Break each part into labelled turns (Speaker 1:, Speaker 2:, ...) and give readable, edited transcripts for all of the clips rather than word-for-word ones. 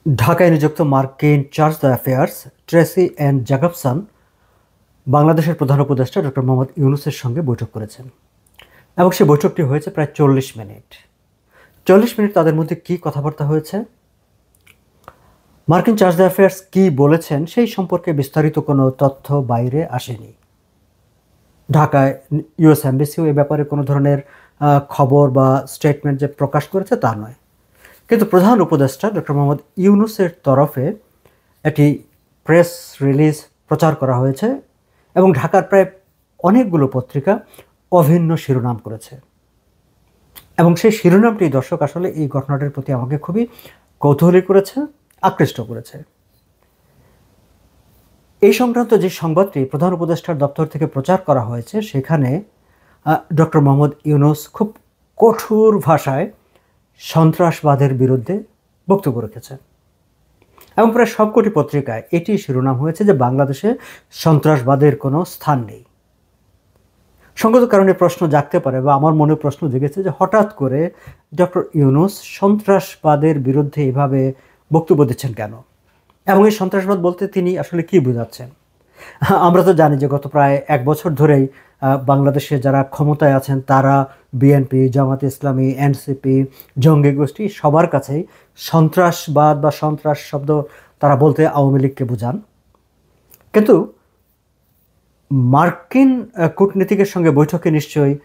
Speaker 1: ঢাকায় নিযুক্ত মার্কিন charge the affairs Tracey Ann Jacobson বাংলাদেশের প্রধান উপদেষ্টা ডক্টর মোহাম্মদ ইউনূসের সঙ্গে বৈঠক করেছেন এবং সেই বৈঠকটি হয়েছে প্রায় 40 মিনিট। 40 মিনিট তাদের মধ্যে কী কথাবার্তা হয়েছে, মার্কিন চার্জ দ্য অ্যাফেয়ার্স কী বলেছেন সেই সম্পর্কে বিস্তারিত কোনো তথ্য বাইরে আসেনি। ঢাকায় ইউএস এমবেসিও এ ব্যাপারে কোনো ধরনের খবর বা স্টেটমেন্ট যে প্রকাশ করেছে তা নয়, কিন্তু প্রধান উপদেষ্টা ডক্টর মোহাম্মদ ইউনূসের তরফে একটি প্রেস রিলিজ প্রচার করা হয়েছে এবং ঢাকার প্রায় অনেকগুলো পত্রিকা অভিন্ন শিরোনাম করেছে এবং সেই শিরোনামটি দর্শক আসলে এই ঘটনাটির প্রতি আমাকে খুবই কৌতূহলী করেছে, আকৃষ্ট করেছে। এই সংক্রান্ত যে সংবাদটি প্রধান উপদেষ্টার দপ্তর থেকে প্রচার করা হয়েছে সেখানে ডক্টর মোহাম্মদ ইউনূস খুব কঠোর ভাষায় সন্ত্রাসবাদের বিরুদ্ধে বক্তব্য রেখেছেন এবং প্রায় সবকটি পত্রিকায় এটি শিরোনাম হয়েছে যে বাংলাদেশে সন্ত্রাসবাদের কোনো স্থান নেই। সঙ্গত কারণে প্রশ্ন জাগতে পারে বা আমার মনে প্রশ্ন জেগেছে যে হঠাৎ করে ডক্টর ইউনূস সন্ত্রাসবাদের বিরুদ্ধে এভাবে বক্তব্য দিচ্ছেন কেন, এবং এই সন্ত্রাসবাদ বলতে তিনি আসলে কি বোঝাচ্ছেন। আমরা তো জানি যে গত প্রায় 1 বছর ধরেই বাংলাদেশে যারা ক্ষমতায় আছেন তারা বিএনপি, জামাতে ইসলামী, এনসিপি, জঙ্গি গোষ্ঠী সবার কাছেই সন্ত্রাসবাদ বা সন্ত্রাস শব্দ তারা বলতে আওয়ামী লীগকে বোঝান। কিন্তু মার্কিন কূটনীতিকের সঙ্গে বৈঠকে নিশ্চয়ই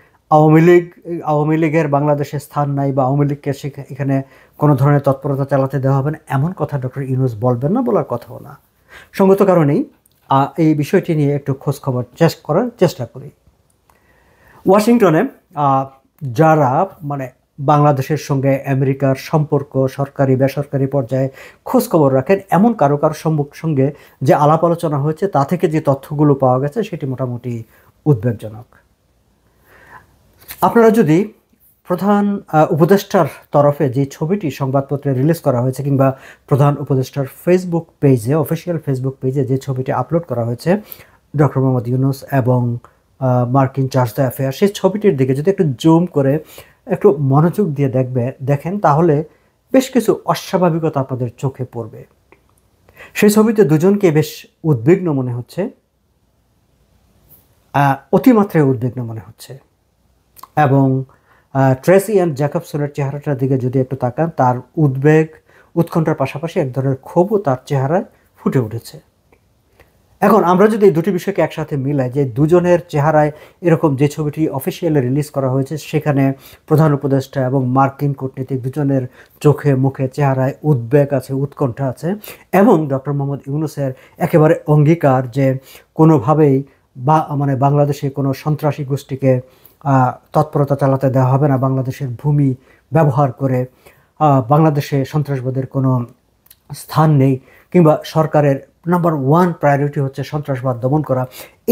Speaker 1: আওয়ামী লীগের বাংলাদেশে স্থান নাই বা আওয়ামী লীগকে এখানে কোনো ধরনের তৎপরতা চালাতে দেওয়া হবে না, এমন কথা ডক্টর ইউনূস বলবেন না, বলার কথাও না। সঙ্গত কারণেই এই বিষয়টি নিয়ে একটু খোঁজখবর করার চেষ্টা করি। ওয়াশিংটনে যারা বাংলাদেশের সঙ্গে আমেরিকার সম্পর্ক সরকারি বেসরকারি পর্যায়ে খোঁজখবর রাখেন এমন কারো সঙ্গে যে আলাপ আলোচনা হয়েছে তা থেকে যে তথ্যগুলো পাওয়া গেছে সেটি মোটামুটি উদ্বেগজনক। আপনারা যদি প্রধান উপদেষ্টার তরফে যে ছবিটি সংবাদপত্রে রিলিজ করা হয়েছে কিংবা প্রধান উপদেষ্টার ফেসবুক পেজে, অফিসিয়াল ফেসবুক পেজে যে ছবিটি আপলোড করা হয়েছে ডক্টর মোহাম্মদ ইউনূস এবং মার্কিন চার্জ দ্য অ্যাফেয়ার, সেই ছবিটির দিকে যদি একটু জুম করে একটু মনোযোগ দিয়ে দেখেন তাহলে বেশ কিছু অস্বাভাবিকতা আপনাদের চোখে পড়বে। সেই ছবিতে দুজনকে বেশ উদ্বিগ্ন মনে হচ্ছে, অতিমাত্রায় উদ্বিগ্ন মনে হচ্ছে এবং ট্রেসি অ্যান্ড জ্যাকবসনের চেহারাটার দিকে যদি একটু তাকান তার উদ্বেগ উৎকণ্ঠার পাশাপাশি এক ধরনের ক্ষোভও তার চেহারায় ফুটে উঠেছে। এখন আমরা যদি এই দুটি বিষয়কে একসাথে মিলাই যে দুজনের চেহারায় এরকম যে ছবিটি অফিসিয়ালি রিলিজ করা হয়েছে সেখানে প্রধান উপদেষ্টা এবং মার্কিন কূটনীতিক দুজনের চোখে মুখে চেহারায় উদ্বেগ আছে, উৎকণ্ঠা আছে এবং ডক্টর মোহাম্মদ ইউনূসের একেবারে অঙ্গীকার যে কোনোভাবেই বাংলাদেশে কোনো সন্ত্রাসী গোষ্ঠীকে তৎপরতা চালাতে দেওয়া হবে না, বাংলাদেশের ভূমি ব্যবহার করে বাংলাদেশে সন্ত্রাসবাদের কোনো স্থান নেই কিংবা সরকারের নাম্বার 1 প্রায়োরিটি হচ্ছে সন্ত্রাসবাদ দমন করা।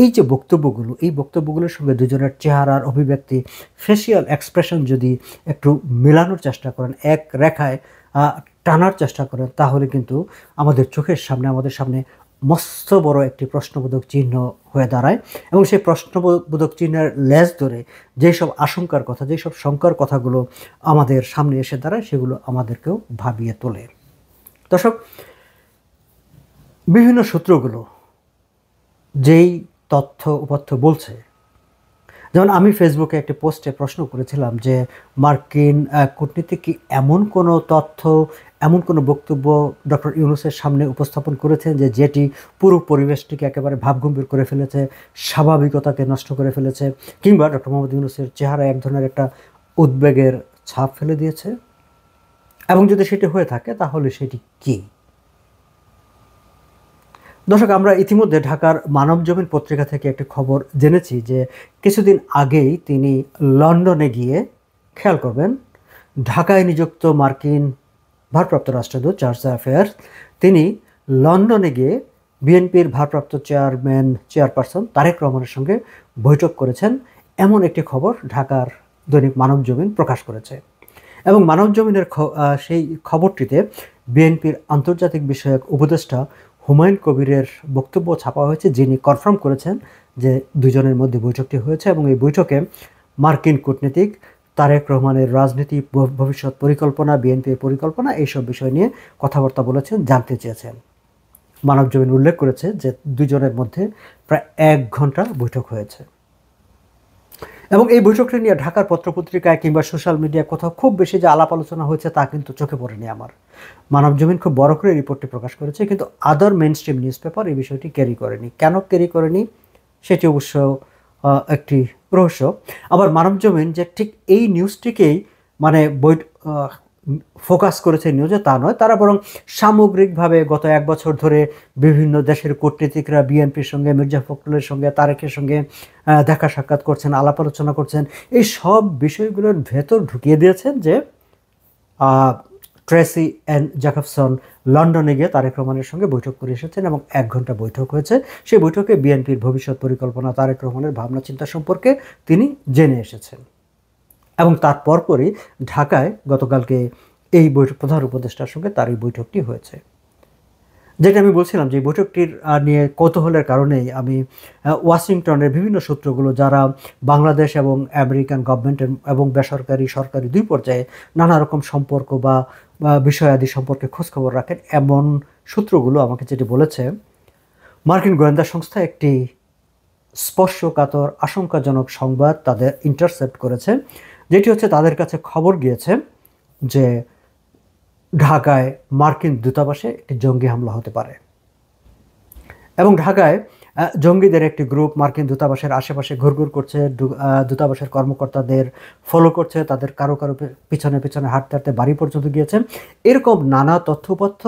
Speaker 1: এই যে বক্তব্যগুলো, এই বক্তব্যগুলোর সঙ্গে দুজনের চেহারার অভিব্যক্তি, ফেসিয়াল এক্সপ্রেশন যদি একটু মেলানোর চেষ্টা করেন, এক রেখায় টানার চেষ্টা করেন তাহলে কিন্তু আমাদের চোখের সামনে, আমাদের সামনে মস্ত বড় একটি প্রশ্নবোধক চিহ্ন হয়ে দাঁড়ায় এবং সেই প্রশ্নবোধক চিহ্নের লেজ ধরে যেসব আশঙ্কার কথা, যেসব শঙ্কার কথাগুলো আমাদের সামনে এসে দাঁড়ায় সেগুলো আমাদেরকেও ভাবিয়ে তোলে। দর্শক, বিভিন্ন সূত্রগুলো যেই তথ্য উপথ্য বলছে, যেমন আমি ফেসবুকে একটি পোস্টে প্রশ্ন করেছিলাম যে মার্কিন কূটনীতিক কি এমন কোনো তথ্য, এমন কোনো বক্তব্য ডক্টর ইউনূসের সামনে উপস্থাপন করেছেন যেটি পুরো পরিবেশটিকে একেবারে ভাবগম্ভীর করে ফেলেছে, স্বাভাবিকতাকে নষ্ট করে ফেলেছে কিংবা ডক্টর মোহাম্মদ ইউনূসের চেহারায় এক ধরনের একটা উদ্বেগের ছাপ ফেলে দিয়েছে, এবং যদি সেটি হয়ে থাকে তাহলে সেটি কী? দর্শক, আমরা ইতিমধ্যে ঢাকার মানবজমিন পত্রিকা থেকে একটি খবর জেনেছি যে কিছুদিন আগেই তিনি লন্ডনে গিয়ে, খেয়াল করবেন, ঢাকায় নিযুক্ত মার্কিন ভারপ্রাপ্ত রাষ্ট্রদূত চার্জ দ্য অ্যাফেয়ার্স তিনি লন্ডনে গিয়ে বিএনপির ভারপ্রাপ্ত চেয়ারপারসন তারেক রহমানের সঙ্গে বৈঠক করেছেন, এমন একটি খবর ঢাকার দৈনিক মানবজমিন প্রকাশ করেছে এবং মানবজমিনের সেই খবরটিতে বিএনপির আন্তর্জাতিক বিষয়ক উপদেষ্টা হুমায়ুন কবিরের বক্তব্য ছাপা হয়েছে, যিনি কনফার্ম করেছেন যে দুজনের মধ্যে বৈঠকটি হয়েছে এবং এই বৈঠকে মার্কিন কূটনীতিক তারেক রহমানের রাজনীতি, ভবিষ্যৎ পরিকল্পনা, বিএনপির পরিকল্পনা, এইসব বিষয় নিয়ে কথাবার্তা বলেছেন, জানতে চেয়েছেন। মানবজমিন উল্লেখ করেছে যে দুজনের মধ্যে প্রায় 1 ঘন্টা বৈঠক হয়েছে এবং এই বৈঠকটি নিয়ে ঢাকার পত্রপত্রিকায় কিংবা সোশ্যাল মিডিয়ায় কোথাও খুব বেশি যে আলাপ আলোচনা হয়েছে তা কিন্তু চোখে পড়েনি আমার। মানবজমিন খুব বড় করে রিপোর্টটি প্রকাশ করেছে, কিন্তু আদার মেইন স্ট্রিম নিউজ পেপার এই বিষয়টি ক্যারি করেনি। কেন ক্যারি করেনি সেটি অবশ্য একটি রহস্য। আবার মানবজমিন যে ঠিক এই নিউজটিকেই মানে ফোকাস করেছে নিউজে তা নয়, তারা বরং সামগ্রিকভাবে গত 1 বছর ধরে বিভিন্ন দেশের কূটনীতিকরা বিএনপির সঙ্গে, মির্জা ফখরুলের সঙ্গে, তারেকের সঙ্গে দেখা সাক্ষাৎ করছেন, আলাপ আলোচনা করছেন, এই সব বিষয়গুলোর ভেতর ঢুকিয়ে দিয়েছেন যে ট্রেসি অ্যান্ড জ্যাকবসন লন্ডনে গিয়ে তারেক রহমানের সঙ্গে বৈঠক করে এসেছেন এবং 1 ঘন্টা বৈঠক হয়েছে। সেই বৈঠকে বিএনপির ভবিষ্যৎ পরিকল্পনা, তারেক রহমানের ভাবনা চিন্তা সম্পর্কে তিনি জেনে এসেছেন এবং তার পরপরই ঢাকায় গতকালকে এই বৈঠক প্রধান উপদেষ্টার সঙ্গে তার এই বৈঠকটি হয়েছে। যেটা আমি বলছিলাম যে বৈঠকটির নিয়ে কৌতূহলের কারণেই আমি ওয়াশিংটনের বিভিন্ন সূত্রগুলো, যারা বাংলাদেশ এবং আমেরিকান গভর্নমেন্টের এবং বেসরকারি সরকারি দুই পর্যায়ে নানা রকম সম্পর্ক বা বিষয়াদি সম্পর্কে খোঁজখবর রাখেন, এমন সূত্রগুলো আমাকে যেটি বলেছে, মার্কিন গোয়েন্দা সংস্থা একটি স্পর্শকাতর আশঙ্কাজনক সংবাদ তাদের ইন্টারসেপ্ট করেছে, যেটি হচ্ছে তাদের কাছে খবর গিয়েছে যে ঢাকায় মার্কিন দূতাবাসে একটি জঙ্গি হামলা হতে পারে এবং ঢাকায় জঙ্গিদের একটি গ্রুপ মার্কিন দূতাবাসের আশেপাশে ঘুরঘুর করছে, দূতাবাসের কর্মকর্তাদের ফলো করছে, তাদের কারো কারো পিছনে পিছনে হাঁটতে হাঁটতে বাড়ি পর্যন্ত গিয়েছে। এরকম নানা তথ্যপত্র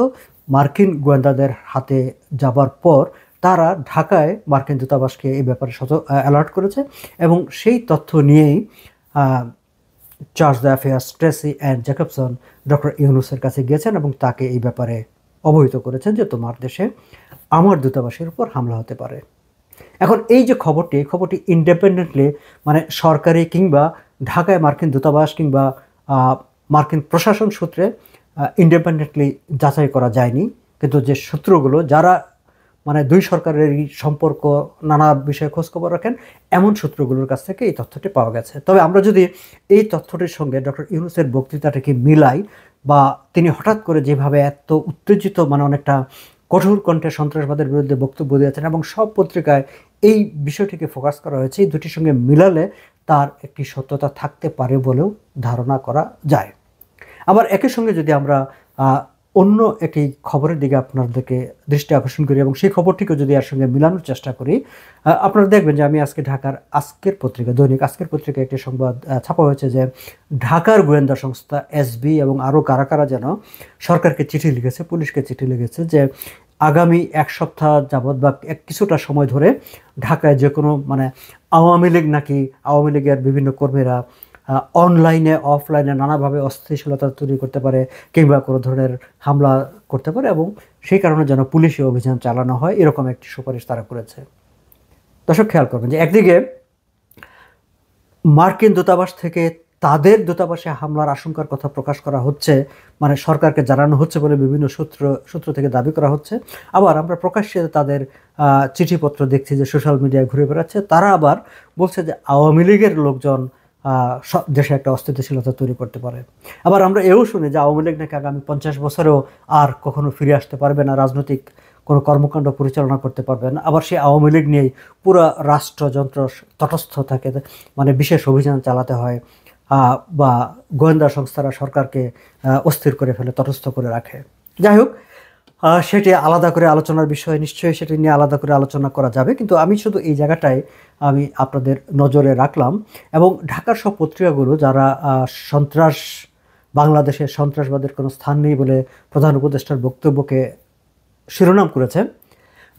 Speaker 1: মার্কিন গোয়েন্দাদের হাতে যাবার পর তারা ঢাকায় মার্কিন দূতাবাসকে এই ব্যাপারে অ্যালার্ট করেছে এবং সেই তথ্য নিয়েই charge the affairs Tracey Ann Jacobson doctor ইউনূসের কাছে গিয়েছেন এবং তাকে এই ব্যাপারে অবহিত করেছেন যে তোমার দেশে আমার দূতাবাসের উপর হামলা হতে পারে। এখন এই যে খবরটি ইন্ডিপেন্ডেন্টলি মানে সরকারি কিংবা ঢাকায় মার্কিন দূতাবাস কিংবা মার্কিন প্রশাসন সূত্রে ইন্ডিপেন্ডেন্টলি যাচাই করা যায়নি, কিন্তু যে সূত্রগুলো যারা মানে দুই সরকারের সম্পর্ক নানা বিষয়ে খোঁজখবর রাখেন, এমন সূত্রগুলোর কাছ থেকে এই তথ্যটি পাওয়া গেছে। তবে আমরা যদি এই তথ্যটির সঙ্গে ডক্টর ইউনূসের বক্তৃতাটাকে মিলাই বা তিনি হঠাৎ করে যেভাবে এত উত্তেজিত মানে অনেকটা কঠোর কণ্ঠে সন্ত্রাসবাদের বিরুদ্ধে বক্তব্য দিয়েছেন এবং সব পত্রিকায় এই বিষয়টিকে ফোকাস করা হয়েছে, এই দুটির সঙ্গে মিলালে তার একটি সত্যতা থাকতে পারে বলেও ধারণা করা যায়। আবার একই সঙ্গে যদি আমরা অন্য একটি খবরের দিকে আপনাদেরকে দৃষ্টি আকর্ষণ করি এবং সেই খবরটিকে যদি এর সঙ্গে মিলানোর চেষ্টা করি, আপনারা দেখবেন যে আমি আজকে ঢাকার আজকের পত্রিকা, দৈনিক আজকের পত্রিকায় একটি সংবাদ ছাপা হয়েছে যে ঢাকার গোয়েন্দা সংস্থা এসবি এবং আরও কারা কারা যেন সরকারকে চিঠি লিখেছে, পুলিশকে চিঠি লিখেছে যে আগামী 1 সপ্তাহ যাবৎ বা কিছুটা সময় ধরে ঢাকায় যে কোনো মানে আওয়ামী লীগের বিভিন্ন কর্মীরা অনলাইনে অফলাইনে নানাভাবে অস্থিতিশীলতা তৈরি করতে পারে কিংবা কোনো ধরনের হামলা করতে পারে এবং সেই কারণে যেন পুলিশি অভিযান চালানো হয়, এরকম একটি সুপারিশ তারা করেছে। দর্শক খেয়াল করবেন যে একদিকে মার্কিন দূতাবাস থেকে তাদের দূতাবাসে হামলার আশঙ্কার কথা প্রকাশ করা হচ্ছে, মানে সরকারকে জানানো হচ্ছে বলে বিভিন্ন সূত্র থেকে দাবি করা হচ্ছে। আবার আমরা প্রকাশ্যে তাদের চিঠিপত্র দেখছি যে সোশ্যাল মিডিয়ায় ঘুরে বেড়াচ্ছে, তারা আবার বলছে যে আওয়ামী লীগের লোকজন দেশে একটা অস্থিতিশীলতা তৈরি করতে পারে। আবার আমরা এও শুনি যে আওয়ামী লীগ নাকি আগামী 50 বছরেও আর কখনো ফিরে আসতে পারবে না, রাজনৈতিক কোনো কর্মকাণ্ড পরিচালনা করতে পারবে না। আবার সেই আওয়ামী লীগ নিয়েই পুরো রাষ্ট্রযন্ত্র তটস্থ থাকে, মানে বিশেষ অভিযান চালাতে হয় বা গোয়েন্দা সংস্থারা সরকারকে অস্থির করে ফেলে, তটস্থ করে রাখে। যাই হোক, সেটি আলাদা করে আলোচনার বিষয়, নিশ্চয়ই সেটি নিয়ে আলাদা করে আলোচনা করা যাবে, কিন্তু আমি শুধু এই জায়গাটায় আমি আপনাদের নজরে রাখলাম। এবং ঢাকার সব পত্রিকাগুলো যারা বাংলাদেশের সন্ত্রাসবাদের কোনো স্থান নেই বলে প্রধান উপদেষ্টার বক্তব্যকে শিরোনাম করেছে,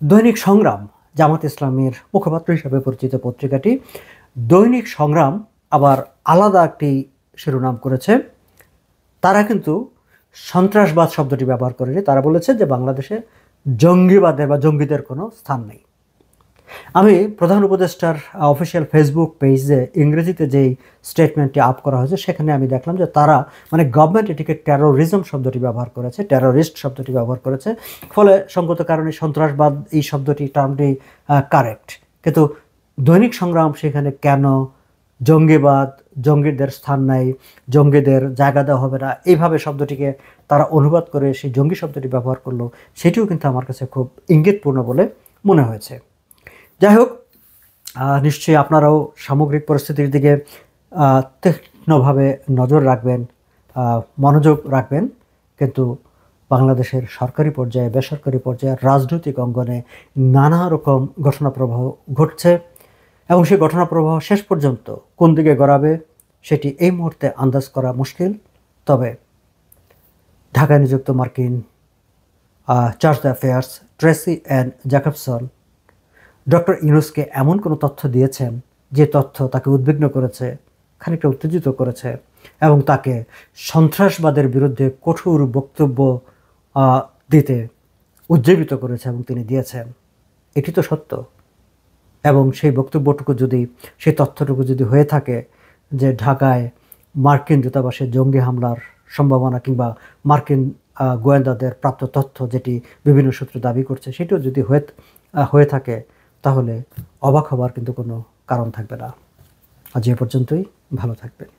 Speaker 1: দৈনিক সংগ্রাম, জামাত ইসলামের মুখপাত্র হিসাবে পরিচিত পত্রিকাটি, দৈনিক সংগ্রাম আবার আলাদা একটি শিরোনাম করেছে। তারা কিন্তু সন্ত্রাসবাদ শব্দটি ব্যবহার করেনি, তারা বলেছে যে বাংলাদেশে জঙ্গিবাদের বা জঙ্গিদের কোনো স্থান নেই। আমি প্রধান উপদেষ্টার অফিসিয়াল ফেসবুক পেজে ইংরেজিতে যেই স্টেটমেন্টটি আপ করা হয়েছে সেখানে আমি দেখলাম যে তারা মানে গভর্নমেন্ট এটিকে টেরোরিজম শব্দটি ব্যবহার করেছে, টেরোরিস্ট শব্দটি ব্যবহার করেছে, ফলে সঙ্গত কারণে সন্ত্রাসবাদ টার্মটি কারেক্ট। কিন্তু দৈনিক সংগ্রাম সেখানে কেন জঙ্গিবাদ, জঙ্গিদের স্থান নাই, জঙ্গিদের জায়গা দেওয়া হবে না, এইভাবে শব্দটিকে তারা অনুবাদ করে সেই জঙ্গি শব্দটি ব্যবহার করলো, সেটিও কিন্তু আমার কাছে খুব ইঙ্গিতপূর্ণ বলে মনে হয়েছে। যাই হোক, নিশ্চয়ই আপনারাও সামগ্রিক পরিস্থিতির দিকে তীক্ষ্ণভাবে নজর রাখবেন, মনোযোগ রাখবেন, কিন্তু বাংলাদেশের সরকারি পর্যায়ে, বেসরকারি পর্যায়ে, রাজনৈতিক অঙ্গনে নানা রকম ঘটনাপ্রবাহ ঘটছে এবং সেই ঘটনাপ্রবাহ শেষ পর্যন্ত কোন দিকে গড়াবে সেটি এই মুহূর্তে আন্দাজ করা মুশকিল। তবে ঢাকায় নিযুক্ত মার্কিন charge affairs Tracey Ann Jacobson doctor ইউনূসকে এমন কোনো তথ্য দিয়েছেন যে তথ্য তাকে উদ্বিগ্ন করেছে, খানিকটা উত্তেজিত করেছে এবং তাকে সন্ত্রাসবাদের বিরুদ্ধে কঠোর বক্তব্য দিতে উজ্জীবিত করেছে এবং তিনি দিয়েছেন। এটি তো সত্য। এবং সেই বক্তব্যটুকু যদি, সেই তথ্যটুকু যদি হয়ে থাকে যে ঢাকায় মার্কিন দূতাবাসে জঙ্গি হামলার সম্ভাবনা কিংবা মার্কিন গোয়েন্দাদের প্রাপ্ত তথ্য যেটি বিভিন্ন সূত্র দাবি করছে, সেটিও যদি হয়ে থাকে, তাহলে অবাক হবার কিন্তু কোনো কারণ থাকবে না। আজ এ পর্যন্তই, ভালো থাকবেন।